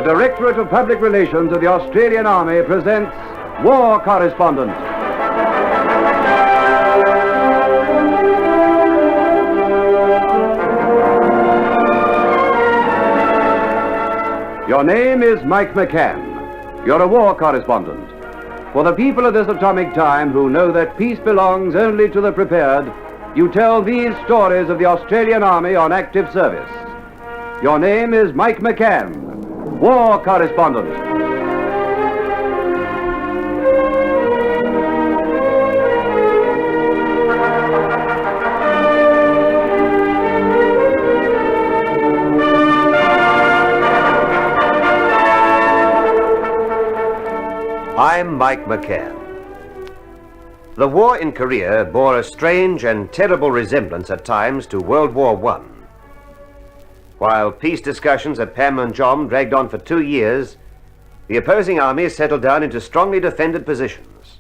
Directorate of Public Relations of the Australian Army presents War Correspondent. Your name is Mike McCann. You're a war correspondent. For the people of this atomic time who know that peace belongs only to the prepared, you tell these stories of the Australian Army on active service. Your name is Mike McCann, war correspondent. I'm Mike McCann. The war in Korea bore a strange and terrible resemblance at times to World War I. While peace discussions at Panmunjom dragged on for 2 years, the opposing armies settled down into strongly defended positions.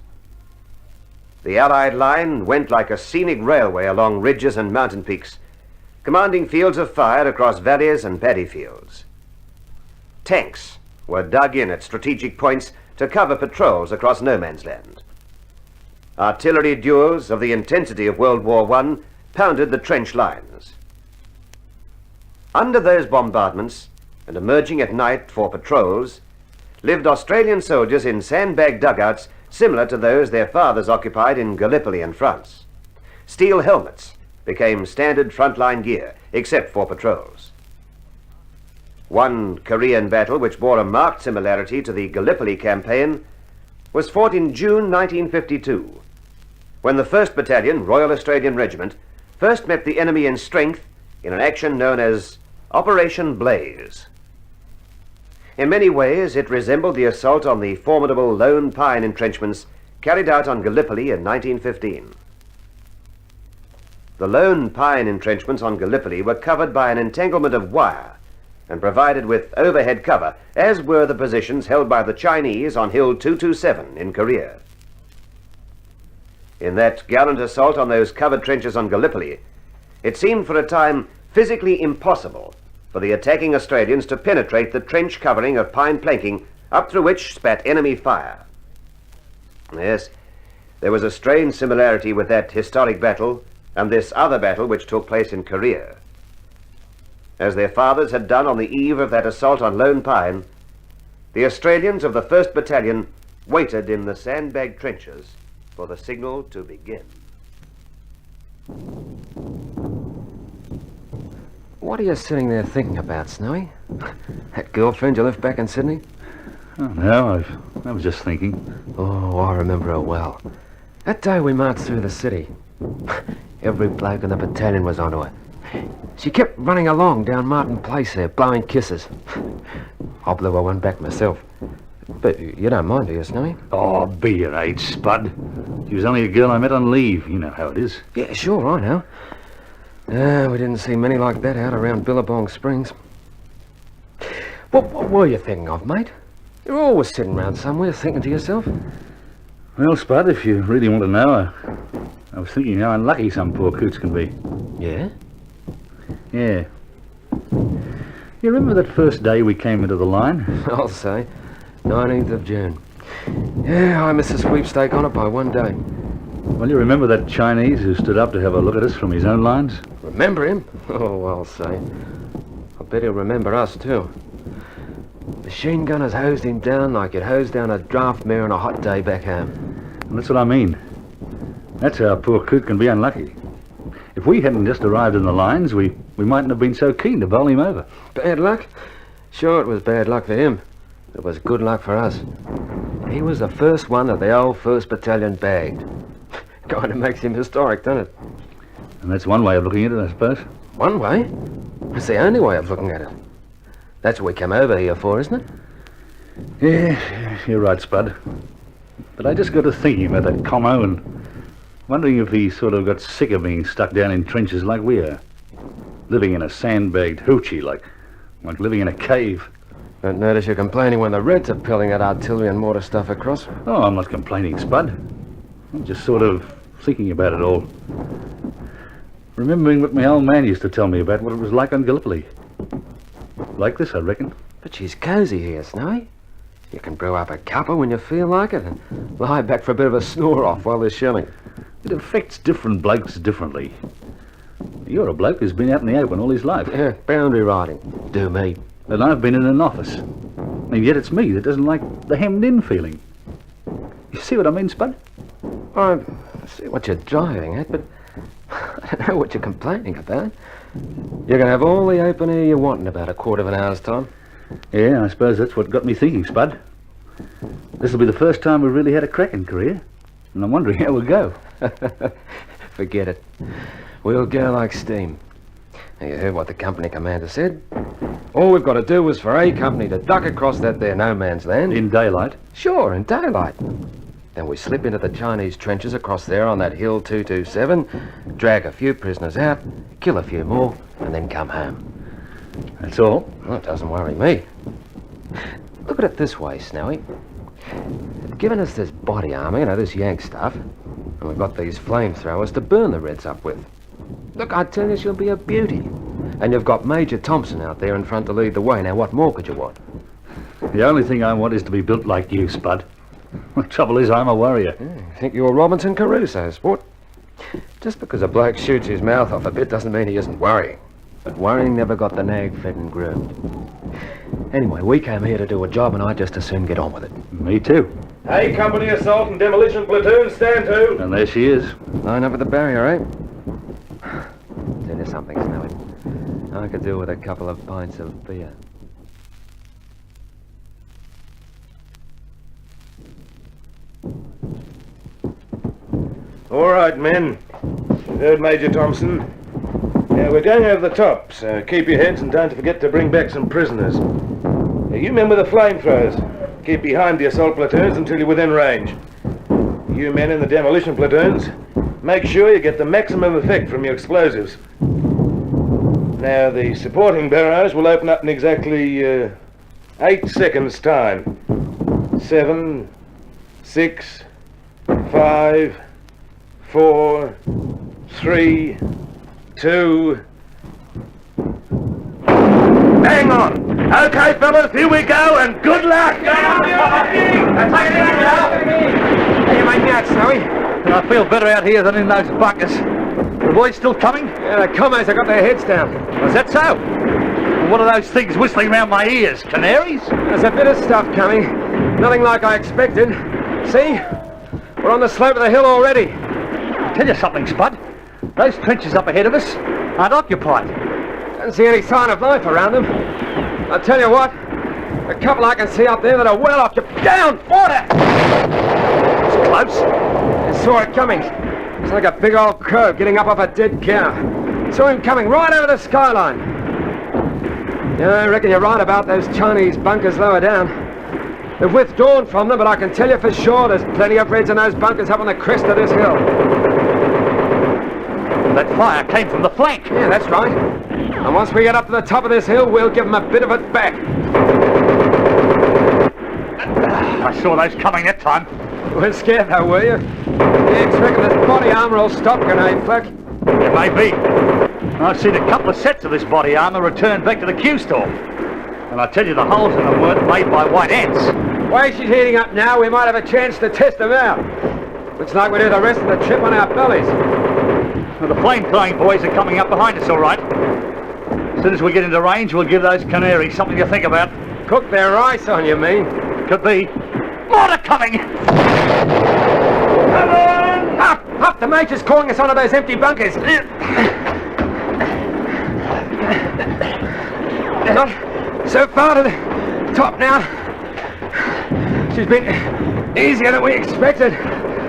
The Allied line went like a scenic railway along ridges and mountain peaks, commanding fields of fire across valleys and paddy fields. Tanks were dug in at strategic points to cover patrols across no man's land. Artillery duels of the intensity of World War I pounded the trench lines. Under those bombardments, and emerging at night for patrols, lived Australian soldiers in sandbag dugouts similar to those their fathers occupied in Gallipoli and France. Steel helmets became standard frontline gear, except for patrols. One Korean battle which bore a marked similarity to the Gallipoli campaign was fought in June 1952, when the 1st Battalion, Royal Australian Regiment, first met the enemy in strength in an action known as Operation Blaze. In many ways, it resembled the assault on the formidable Lone Pine entrenchments carried out on Gallipoli in 1915. The Lone Pine entrenchments on Gallipoli were covered by an entanglement of wire and provided with overhead cover, as were the positions held by the Chinese on Hill 227 in Korea. In that gallant assault on those covered trenches on Gallipoli, it seemed for a time physically impossible for the attacking Australians to penetrate the trench covering of pine planking up through which spat enemy fire. Yes, there was a strange similarity with that historic battle and this other battle which took place in Korea. As their fathers had done on the eve of that assault on Lone Pine, the Australians of the 1st Battalion waited in the sandbag trenches for the signal to begin. What are you sitting there thinking about, Snowy? That girlfriend you left back in Sydney? Oh, no, I was just thinking. Oh, I remember her well. That day we marched through the city. Every bloke in the battalion was onto her. She kept running along down Martin Place there, blowing kisses. I blew her one back myself. But you don't mind, do you, Snowy? Oh, be your age, Spud. She was only a girl I met on leave. You know how it is. Yeah, sure, I know. We didn't see many like that out around Billabong Springs. What were you thinking of, mate? You're always sitting around somewhere thinking to yourself. Well, Spud, if you really want to know, I was thinking how unlucky some poor coots can be. Yeah? Yeah. You remember that first day we came into the line? I'll say. 19th of June. Yeah, I missed the sweepstake on it by 1 day. Well, you remember that Chinese who stood up to have a look at us from his own lines? Remember him? Oh, I'll say. I bet he'll remember us, too. Machine gunners hosed him down like you'd hose down a draft mare on a hot day back home. And that's what I mean. That's how a poor coot can be unlucky. If we hadn't just arrived in the lines, we mightn't have been so keen to bowl him over. Bad luck? Sure, it was bad luck for him. It was good luck for us. He was the first one that the old 1st Battalion bagged. Kind of makes him historic, doesn't it? And that's one way of looking at it, I suppose. One way? It's the only way of looking at it. That's what we came over here for, isn't it? Yeah, you're right, Spud. But I just got to thinking about that Como and wondering if he sort of got sick of being stuck down in trenches like we are. Living in a sandbagged hoochie, like living in a cave. Don't notice you're complaining when the Reds are pelling that artillery and mortar stuff across. Oh, I'm not complaining, Spud. I'm just sort of thinking about it all. Remembering what my old man used to tell me about what it was like on Gallipoli. Like this, I reckon. But she's cosy here, Snowy. You can brew up a cuppa when you feel like it and lie back for a bit of a snore off while they're shelling. It affects different blokes differently. You're a bloke who's been out in the open all his life. Yeah, boundary riding. Do me. And I've been in an office. And yet it's me that doesn't like the hemmed-in feeling. You see what I mean, Spud? I see what you're driving at, but I don't know what you're complaining about. You're going to have all the open air you want in about a quarter of an hour's time. Yeah, I suppose that's what got me thinking, Spud. This'll be the first time we've really had a cracking career, and I'm wondering how we'll go. Forget it. We'll go like steam. Now, you heard what the company commander said. All we've got to do is for A Company to duck across that there no man's land. In daylight? Sure, in daylight. Then we slip into the Chinese trenches across there on that hill 227, drag a few prisoners out, kill a few more, and then come home. That's all? Well, it doesn't worry me. Look at it this way, Snowy. They've given us this body armor, you know, this Yank stuff, and we've got these flamethrowers to burn the Reds up with. Look, I tell you, she'll be a beauty. And you've got Major Thompson out there in front to lead the way. Now, what more could you want? The only thing I want is to be built like you, Spud. The trouble is, I'm a warrior. I think you're Robinson Crusoe, sport. Just because a bloke shoots his mouth off a bit doesn't mean he isn't worrying. But worrying never got the nag fed and groomed. Anyway, we came here to do a job, and I just as soon get on with it. Me too. Hey, company assault and demolition platoon, stand to. And there she is. Line up at the barrier, eh? Tell you something, Snowy. I could do with a couple of pints of beer. All right, men. You heard Major Thompson. Now, we're going over the top, so keep your heads and don't forget to bring back some prisoners. Now, you men with the flamethrowers, keep behind the assault platoons until you're within range. You men in the demolition platoons, make sure you get the maximum effect from your explosives. Now, the supporting barrage will open up in exactly 8 seconds' time. 7, 6, 5, 4, 3, 2... Hang on! Okay, fellas, here we go, and good luck! How you making out, Snowy? I feel better out here than in those bunkers. The boys still coming? Yeah, the commies have got their heads down. Is that so? Well, what are those things whistling round my ears? Canaries? There's a bit of stuff coming. Nothing like I expected. See? We're on the slope of the hill already. Tell you something, Spud. Those trenches up ahead of us aren't occupied. Don't see any sign of life around them. I'll tell you what. A couple I can see up there that are well occupied. Down! Water! It's close. I saw it coming. It's like a big old crow getting up off a dead cow. Saw him coming right over the skyline. Yeah, I reckon you're right about those Chinese bunkers lower down. They've withdrawn from them, but I can tell you for sure there's plenty of Reds in those bunkers up on the crest of this hill. That fire came from the flank. Yeah, that's right. And once we get up to the top of this hill, we'll give them a bit of it back. I saw those coming that time. We're scared though, were you? You reckon this body armor will stop grenade flak? It may be. I've seen a couple of sets of this body armor returned back to the Q store. And I tell you, the holes in them weren't made by white ants. Way she's heating up now, we might have a chance to test them out. Looks like we do the rest of the trip on our bellies. Well, the flame-throwing boys are coming up behind us, all right. As soon as we get into range, we'll give those canaries something to think about. Cook their rice on, you mean? Could be. Mortar coming! Come on! Up! Up! The Major's calling us onto those empty bunkers. Not so far to the top now. She's been easier than we expected.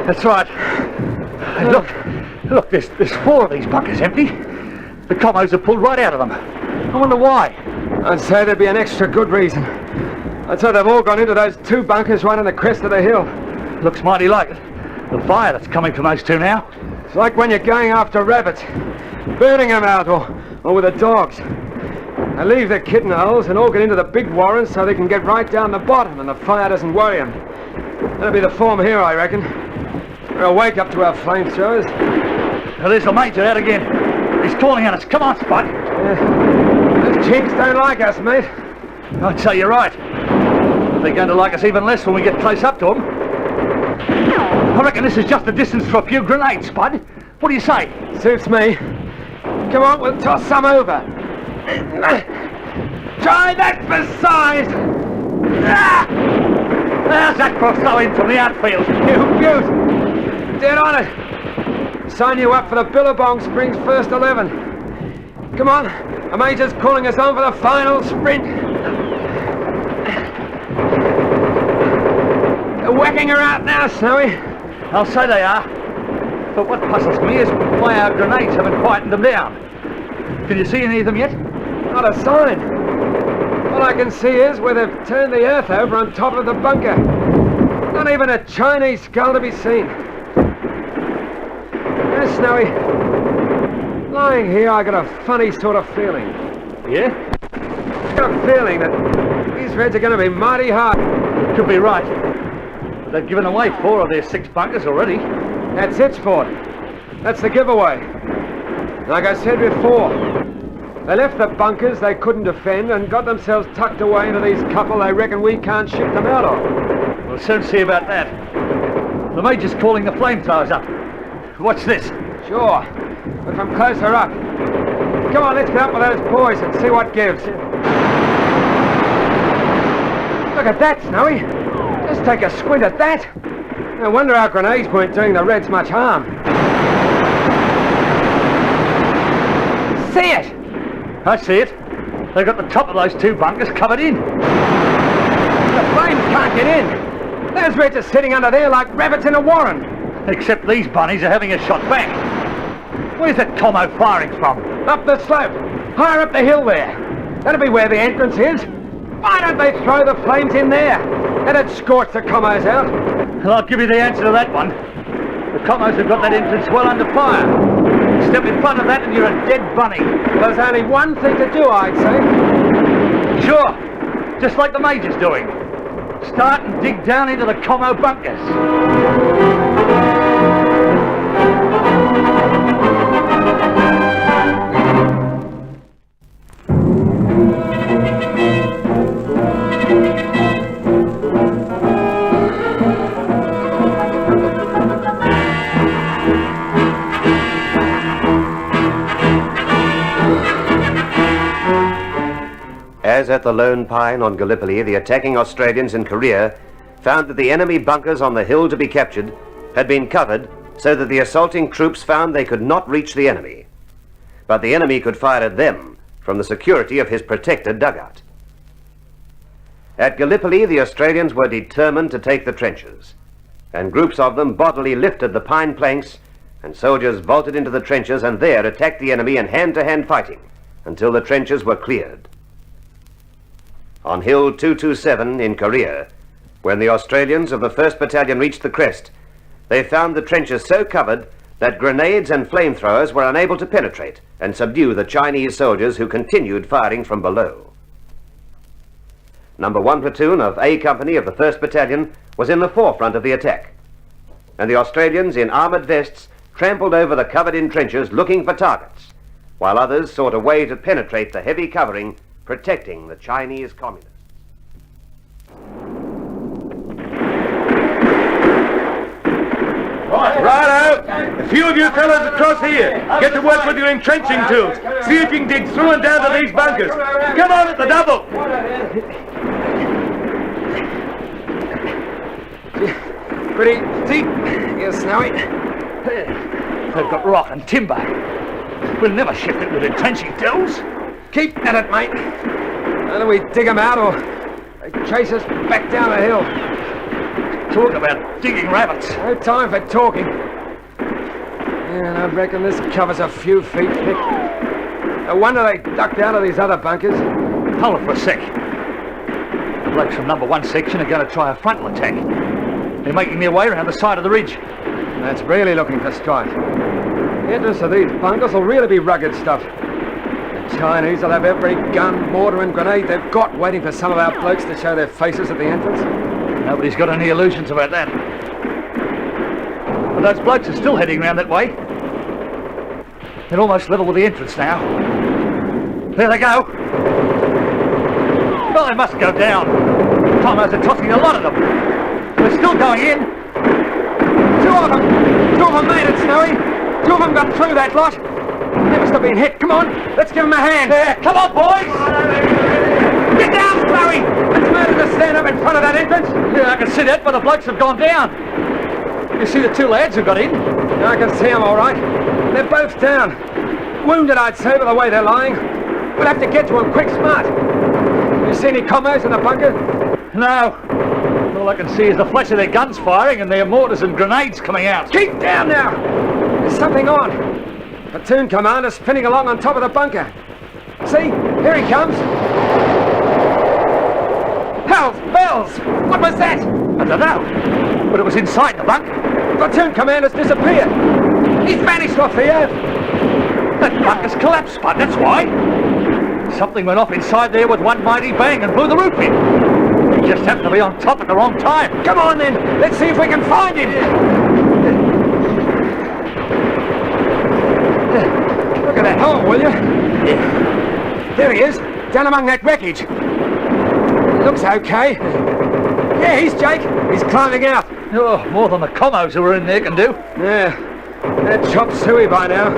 That's right. Hey, look, there's 4 of these bunkers empty. The commos have pulled right out of them. I wonder why. I'd say there'd be an extra good reason. I'd say they've all gone into those 2 bunkers right on the crest of the hill. Looks mighty like it. The fire that's coming from those 2 now. It's like when you're going after rabbits, burning them out, or with the dogs. They leave their kitten holes and all get into the big warrens so they can get right down the bottom and the fire doesn't worry them. That'll be the form here, I reckon. We'll wake up to our flamethrowers. Now, there's the Major out again. He's calling on us. Come on, Spud. Those chinks don't like us, mate. I'd say you're right. But they're going to like us even less when we get close up to them. I reckon this is just the distance for a few grenades, Spud. What do you say? Suits me. Come on, we'll toss some over. Try that for size! There's that for a throw in from the outfield. Beaut! Dead on it! Sign you up for the Billabong Springs first 11. Come on, the Major's calling us on for the final sprint. They're whacking her out now, Snowy. I'll say they are. But what puzzles me is why our grenades haven't quietened them down. Can you see any of them yet? Not a sign. All I can see is where they've turned the earth over on top of the bunker. Not even a Chinese skull to be seen. Yes, Snowy. Lying here, I got a funny sort of feeling. Yeah? I got a feeling that these Reds are going to be mighty hard. Could be right. But they've given away 4 of their 6 bunkers already. That's it, Sport. That's the giveaway. Like I said before, they left the bunkers they couldn't defend and got themselves tucked away into these couple they reckon we can't ship them out of. We'll soon see about that. The Major's calling the flamethrowers up. What's this? Sure, but from closer up. Come on, let's get up with those boys and see what gives. Look at that, Snowy. Just take a squint at that. No wonder our grenades weren't doing the Reds much harm. See it? I see it. They've got the top of those 2 bunkers covered in. The flames can't get in. Those Reds are sitting under there like rabbits in a warren. Except these bunnies are having a shot back. Where's that commo firing from? Up the slope. Higher up the hill there. That'll be where the entrance is. Why don't they throw the flames in there? That'd scorch the commos out. Well, I'll give you the answer to that one. The commos have got that entrance well under fire. Step in front of that and you're a dead bunny. There's only one thing to do, I'd say. Sure. Just like the Major's doing. Start and dig down into the commo bunkers. As at the Lone Pine on Gallipoli, the attacking Australians in Korea found that the enemy bunkers on the hill to be captured had been covered so that the assaulting troops found they could not reach the enemy. But the enemy could fire at them from the security of his protected dugout. At Gallipoli, the Australians were determined to take the trenches, and groups of them bodily lifted the pine planks, and soldiers vaulted into the trenches and there attacked the enemy in hand-to-hand fighting until the trenches were cleared. On Hill 227 in Korea, when the Australians of the 1st Battalion reached the crest, they found the trenches so covered that grenades and flamethrowers were unable to penetrate and subdue the Chinese soldiers who continued firing from below. Number 1 platoon of A Company of the 1st Battalion was in the forefront of the attack, and the Australians in armoured vests trampled over the covered-in trenches looking for targets, while others sought a way to penetrate the heavy covering protecting the Chinese communists. Righto! A few of you fellas across here. Get to work with your entrenching tools. See if you can dig through and down to these bunkers. Come on at the double! Pretty deep, yes, Snowy. They've got rock and timber. We'll never shift it with entrenching tools. Keep at it, mate. Either we dig them out or they chase us back down the hill. Talk about digging rabbits. No time for talking. Yeah, I reckon this covers a few feet thick. No wonder they ducked out of these other bunkers. Hold it for a sec. The blokes from number 1 section are going to try a frontal attack. They're making their way around the side of the ridge. That's really looking for strife. The entrance of these bunkers will really be rugged stuff. The Chinese will have every gun, mortar and grenade they've got waiting for some of our blokes to show their faces at the entrance. Nobody's got any illusions about that. But those blokes are still heading round that way. They're almost level with the entrance now. There they go. Well, they must go down. Comos are tossing a lot of them. They're still going in. Two of them made it, Snowy. Two of them got through that lot. They must have been hit. Come on, let's give them a hand. There, come on, boys! Get down, Snowy! Let's murder to stand up in front of that entrance. Yeah, I can see that, but the blokes have gone down. You see the two lads who got in? I can see them all right. They're both down. Wounded, I'd say, by the way they're lying. We'll have to get to them quick, smart. You see any combos in the bunker? No. All I can see is the flash of their guns firing and their mortars and grenades coming out. Keep down now! There's something on. Platoon commander spinning along on top of the bunker. See? Here he comes. Hells, bells! What was that? I don't know, but it was inside the bunk. Platoon commander's disappeared. He's vanished off the earth. That bunker's collapsed, Spud, that's why. Something went off inside there with one mighty bang and blew the roof in. We just happened to be on top at the wrong time. Come on then, let's see if we can find him. Look at that hole, will you? There he is, down among that wreckage. Looks okay. Yeah, he's Jake. He's climbing out. Oh, more than the commos who were in there can do. Yeah, they're chopped suey by now.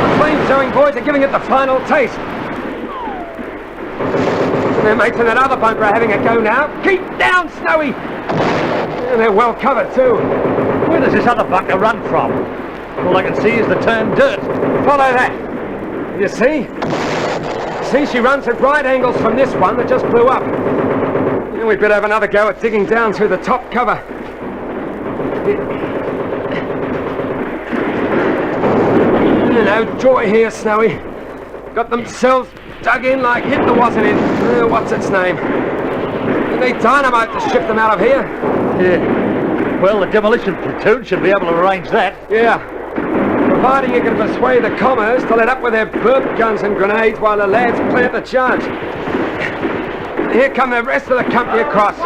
The flame-throwing boys are giving it the final taste. Their mates in that other bunker are having a go now. Keep down, Snowy! And they're well covered, too. Where does this other bunker run from? All I can see is the turned dirt. Follow that. You see? See, she runs at right angles from this one that just blew up. We'd better have another go at digging down through the top cover. No joy here, Snowy. Got themselves dug in like Hitler wasn't in. What's its name? You need dynamite to ship them out of here. Yeah. Well, the demolition platoon should be able to arrange that. Yeah. Providing you can persuade the commers to let up with their burp guns and grenades while the lads plant the charge. Here come the rest of the company across.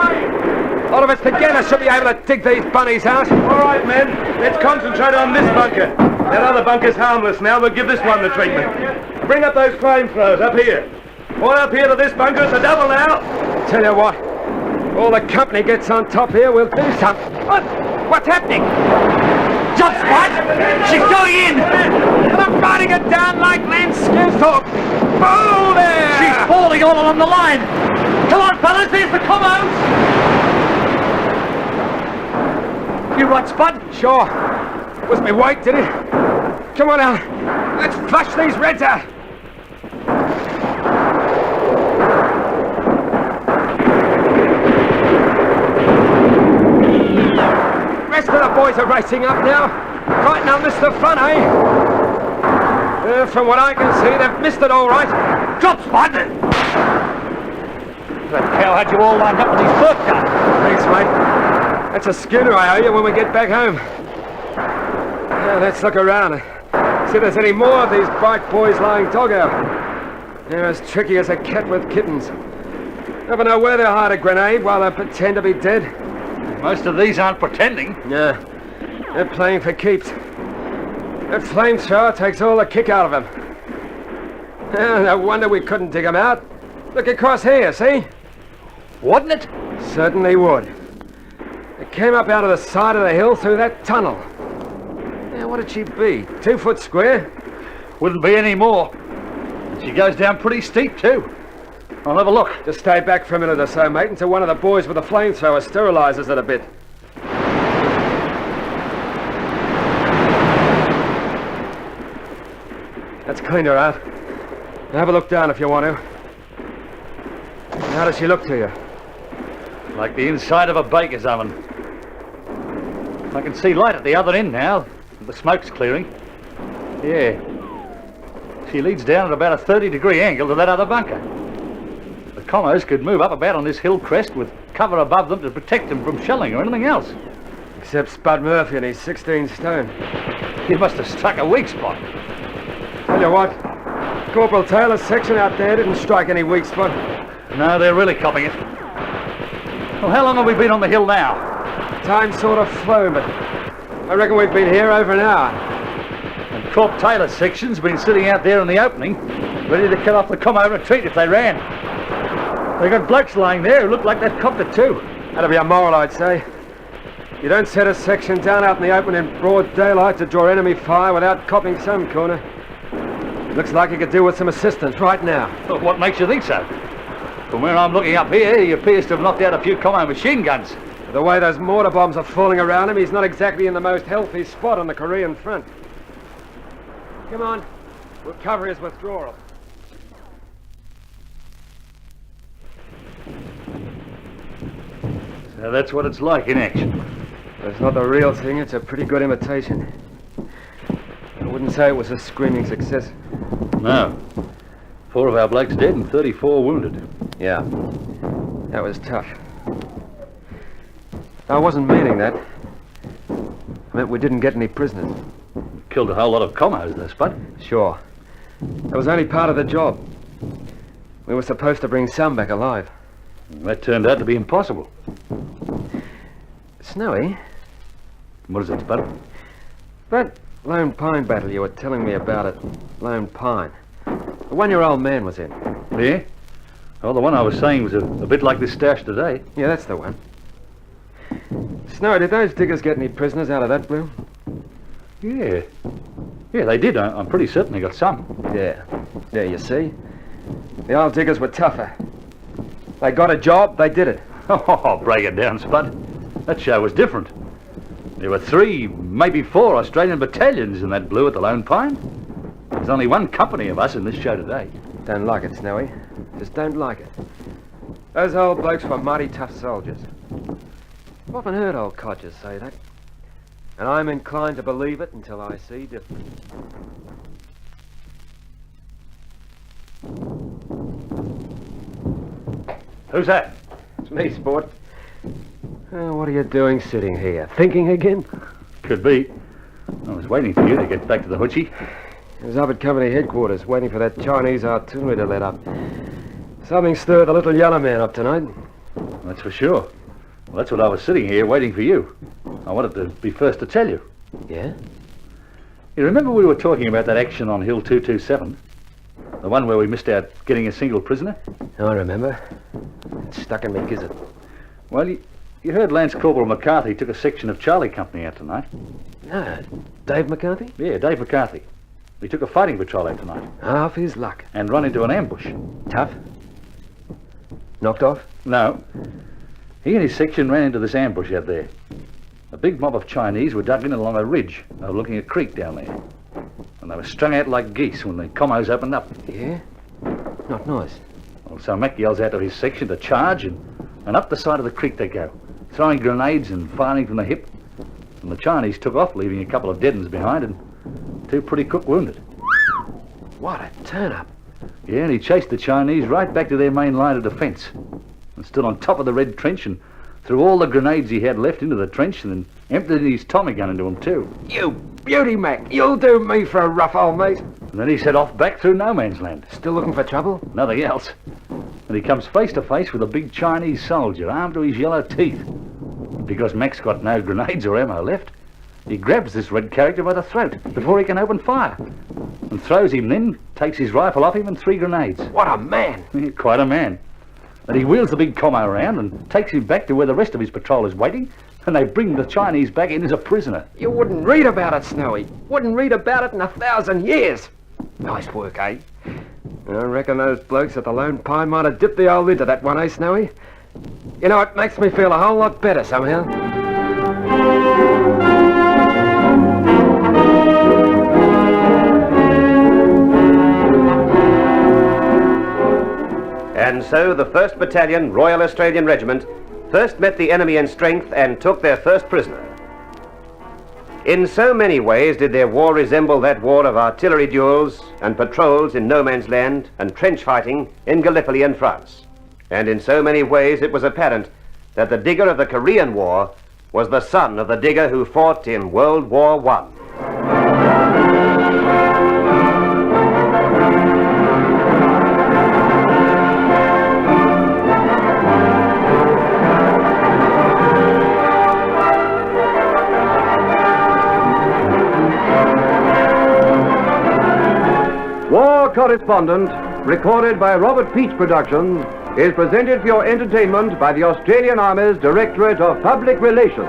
All of us together should be able to dig these bunnies out. All right, men. Let's concentrate on this bunker. That other bunker's harmless now. We'll give this one the treatment. Bring up those flamethrowers up here. All up here to this bunker. It's a double now. Tell you what. All the company gets on top here, we'll do something. What? What's happening? Jump, Spud! She's going in! I'm riding it down like Lance Scarstalk. Oh, there! She's falling all along the line! Come on, fellas, there's the commos! You right, Spud? Sure. Was me white, did it? Come on now. Let's flush these reds out. Rest of the boys are racing up now. Fighting on this the front, eh? From what I can see, they've missed it all right. Drop, Spud! That cow had you all lined up with his burp gun. Thanks, mate. That's a schooner I owe you when we get back home. Now, let's look around. See if there's any more of these bright boys lying dog out. They're as tricky as a cat with kittens. Never know where they'll hide a grenade while they pretend to be dead. Most of these aren't pretending. Yeah, they're playing for keeps. That flamethrower takes all the kick out of them. No wonder we couldn't dig them out. Look across here, see? Wouldn't it? Certainly would. It came up out of the side of the hill through that tunnel. Yeah, what did she be? 2 foot square? Wouldn't be any more. She goes down pretty steep, too. I'll have a look. Just stay back for a minute or so, mate, until one of the boys with the flamethrower sterilizes it a bit. That's cleaned her out. Have a look down if you want to. How does she look to you? Like the inside of a baker's oven. I can see light at the other end now. The smoke's clearing. Yeah. She leads down at about a 30-degree angle to that other bunker. The commos could move up about on this hill crest with cover above them to protect them from shelling or anything else. Except Spud Murphy and he's 16 stone. He must have struck a weak spot. Tell you what, Corporal Taylor's section out there didn't strike any weak spot. No, they're really copping it. Well, how long have we been on the hill now? Time's sort of flown, but I reckon we've been here over an hour. And Corp Taylor's section's been sitting out there in the opening, ready to cut off the Como retreat if they ran. They got blokes lying there who look like they've copped it too. That'd be a moral, I'd say. You don't set a section down out in the open in broad daylight to draw enemy fire without copping some corner. Looks like you could do with some assistance right now. Well, what makes you think so? From where I'm looking up here, he appears to have knocked out a few Como machine guns. The way those mortar bombs are falling around him, he's not exactly in the most healthy spot on the Korean front. Come on, we'll cover his withdrawal. So that's what it's like in action. It's not the real thing, it's a pretty good imitation. I wouldn't say it was a screaming success. No. 4 of our blokes dead and 34 wounded. Yeah, that was tough. I wasn't meaning that. I meant we didn't get any prisoners. Killed a whole lot of Comos, though, Spud. Sure. That was only part of the job. We were supposed to bring some back alive. That turned out to be impossible. Snowy? What is it, Spud? That Lone Pine battle you were telling me about at Lone Pine. The one your old man was in. Yeah? Well, the one I was saying was a bit like this stash today. Yeah, that's the one. Snowy, did those diggers get any prisoners out of that blue? Yeah. Yeah, they did. I'm pretty certain they got some. Yeah. Yeah, you see? The old diggers were tougher. They got a job, they did it. Oh, break it down, Spud. That show was different. There were 3, maybe 4 Australian battalions in that blue at the Lone Pine. There's only one company of us in this show today. Don't like it, Snowy. Just don't like it. Those old blokes were mighty tough soldiers. I've often heard old codgers say that. And I'm inclined to believe it until I see different. Who's that? It's me, sport. What are you doing sitting here? Thinking again? Could be. I was waiting for you to get back to the hoochie. I was up at company headquarters waiting for that Chinese artillery to let up. Something stirred the little yellow man up tonight. That's for sure. Well, that's what I was sitting here waiting for you. I wanted to be first to tell you. Yeah? You remember we were talking about that action on Hill 227? The one where we missed out getting a single prisoner? I remember. It stuck in me gizzard. Well, you heard Lance Corporal McCarthy took a section of Charlie Company out tonight. No, Dave McCarthy? Yeah, Dave McCarthy. He took a fighting patrol out tonight. Half his luck. And run into an ambush. Tough? Knocked off? No. He and his section ran into this ambush out there. A big mob of Chinese were dug in along a ridge overlooking a creek down there. And they were strung out like geese when the commos opened up. Yeah? Not nice. Well, so Mac yells out to his section to charge, and up the side of the creek they go, throwing grenades and firing from the hip. And the Chinese took off, leaving a couple of dead uns behind and 2 pretty cook wounded. What a turn-up. Yeah, and he chased the Chinese right back to their main line of defence. And stood on top of the red trench and threw all the grenades he had left into the trench and then emptied his Tommy gun into them too. You beauty, Mac. You'll do me for a rough old mate. And then he set off back through no man's land. Still looking for trouble? Nothing else. And he comes face to face with a big Chinese soldier armed to his yellow teeth. And because Mac's got no grenades or ammo left, he grabs this red character by the throat before he can open fire. And throws him then, takes his rifle off him and 3 grenades. What a man. Quite a man. And he wheels the big commo around and takes him back to where the rest of his patrol is waiting, and they bring the Chinese back in as a prisoner. You wouldn't read about it, Snowy. Wouldn't read about it in 1,000 years. Nice work, eh? I reckon those blokes at the Lone Pine might have dipped the old into that one, eh, Snowy? You know, it makes me feel a whole lot better somehow. And so the 1st Battalion, Royal Australian Regiment, first met the enemy in strength and took their first prisoner. In so many ways did their war resemble that war of artillery duels and patrols in no man's land and trench fighting in Gallipoli and France. And in so many ways it was apparent that the digger of the Korean War was the son of the digger who fought in World War I. War Correspondent, recorded by Robert Peach Productions, is presented for your entertainment by the Australian Army's Directorate of Public Relations.